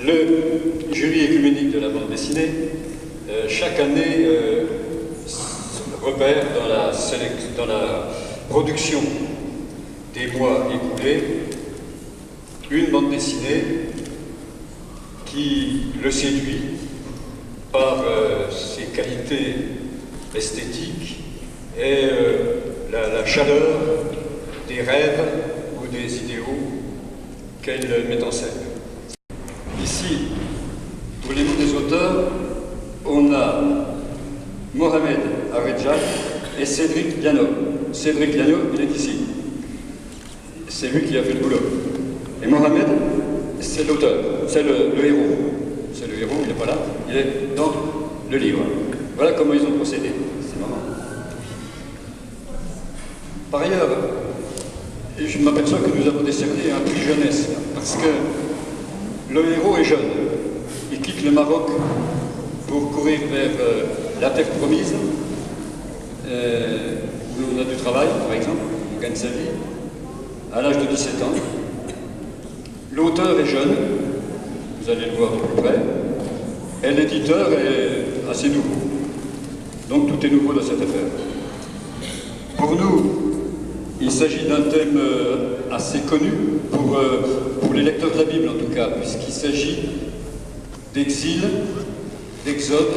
Le jury écuménique de la bande dessinée, chaque année, repère dans la production des mois écoulés une bande dessinée qui le séduit par ses qualités esthétiques et la chaleur des rêves ou des idéaux qu'elle met en scène. Ici, pour les mots des auteurs, on a Mohamed Aredjad et Cédric Liano. Cédric Liano, il est ici. C'est lui qui a fait le boulot. Et Mohamed, c'est l'auteur, c'est le héros. C'est le héros, il n'est pas là, il est dans le livre. Voilà comment ils ont procédé. C'est marrant. Par ailleurs, je m'aperçois que nous avons décerné un prix jeunesse, parce que le héros est jeune. Il quitte le Maroc pour courir vers la terre promise, où on a du travail, par exemple, on gagne sa vie, à l'âge de 17 ans. L'auteur est jeune, vous allez le voir de plus près, et l'éditeur est assez nouveau. Donc tout est nouveau dans cette affaire. Pour nous, il s'agit d'un thème assez connu, pour les lecteurs de la Bible en tout cas, puisqu'il s'agit d'exil, d'exode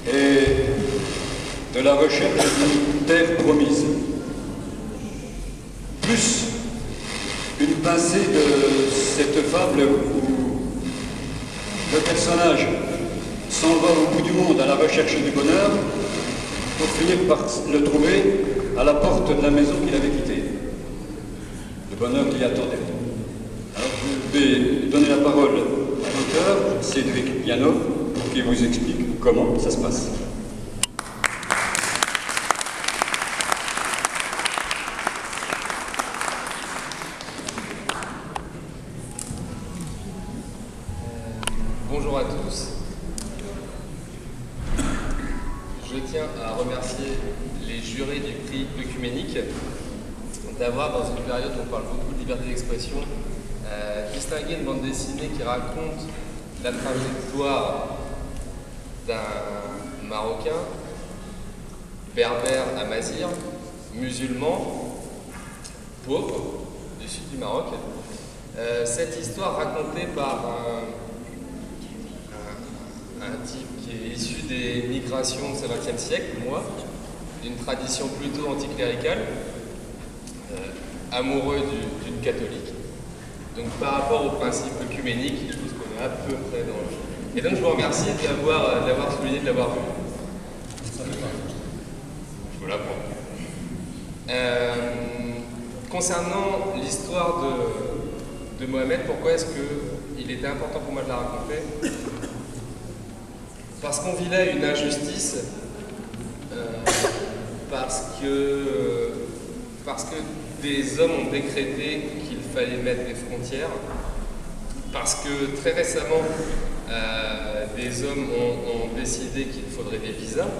et de la recherche d'une terre promise. Plus une pincée de cette fable où le personnage s'en va au bout du monde à la recherche du bonheur pour finir par le trouver à la porte de la maison qu'il avait quittée. Le bonheur qui attendait. Alors je vais donner la parole à l'auteur, Cédric Liano, pour qu'il vous explique comment ça se passe. Bonjour à tous. Je tiens à remercier les jurés du prix œcuménique d'avoir, dans une période où on parle beaucoup de liberté d'expression, distingué une bande dessinée qui raconte la trajectoire d'un Marocain, berbère amazigh, musulman, pauvre, du sud du Maroc. Cette histoire racontée par un type qui est issu des migrations du XXe siècle, moi, d'une tradition plutôt anticléricale, amoureux d'une catholique. Donc par rapport au principe œcuménique, je pense qu'on est à peu près dans le... Et donc je vous remercie d'avoir souligné, de l'avoir vu. Je vous l'apprends. Concernant l'histoire de Mohamed, pourquoi est-ce qu'il était important pour moi de la raconter? Parce qu'on vit là une injustice, parce que des hommes ont décrété qu'il fallait mettre des frontières, parce que très récemment, des hommes ont décidé qu'il faudrait des visas,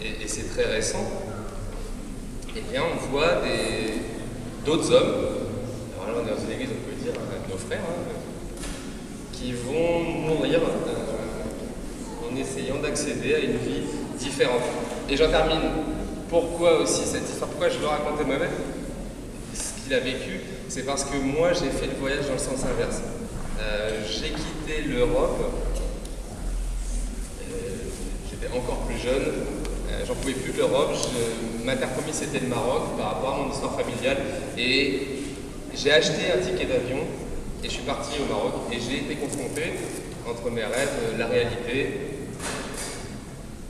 et c'est très récent. Et bien on voit d'autres hommes, alors là on est dans une église, on peut le dire, nos frères, qui vont mourir en essayant d'accéder à une vie différente. Et j'en termine. Pourquoi aussi cette histoire? Pourquoi je veux raconter Mohamed? Ce qu'il a vécu, c'est parce que moi j'ai fait le voyage dans le sens inverse. J'ai quitté l'Europe, j'étais encore plus jeune, j'en pouvais plus de l'Europe, ma terre promise c'était le Maroc par rapport à mon histoire familiale, et j'ai acheté un ticket d'avion et je suis parti au Maroc et j'ai été confronté entre mes rêves, la réalité.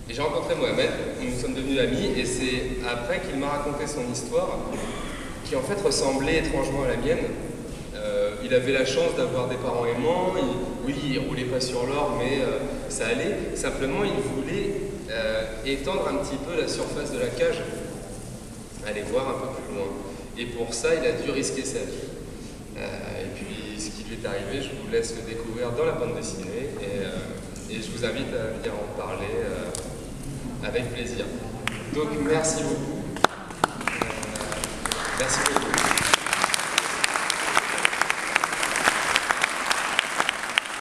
Et j'ai rencontré Mohamed, nous sommes devenus amis, et c'est après qu'il m'a raconté son histoire, qui en fait ressemblait étrangement à la mienne. Il avait la chance d'avoir des parents aimants, il roulait pas sur l'or, mais ça allait. Simplement, il voulait étendre un petit peu la surface de la cage, aller voir un peu plus loin. Et pour ça, il a dû risquer sa vie. Et puis, ce qui lui est arrivé, je vous laisse le découvrir dans la bande dessinée, et je vous invite à venir en parler avec plaisir. Donc merci beaucoup. Merci beaucoup.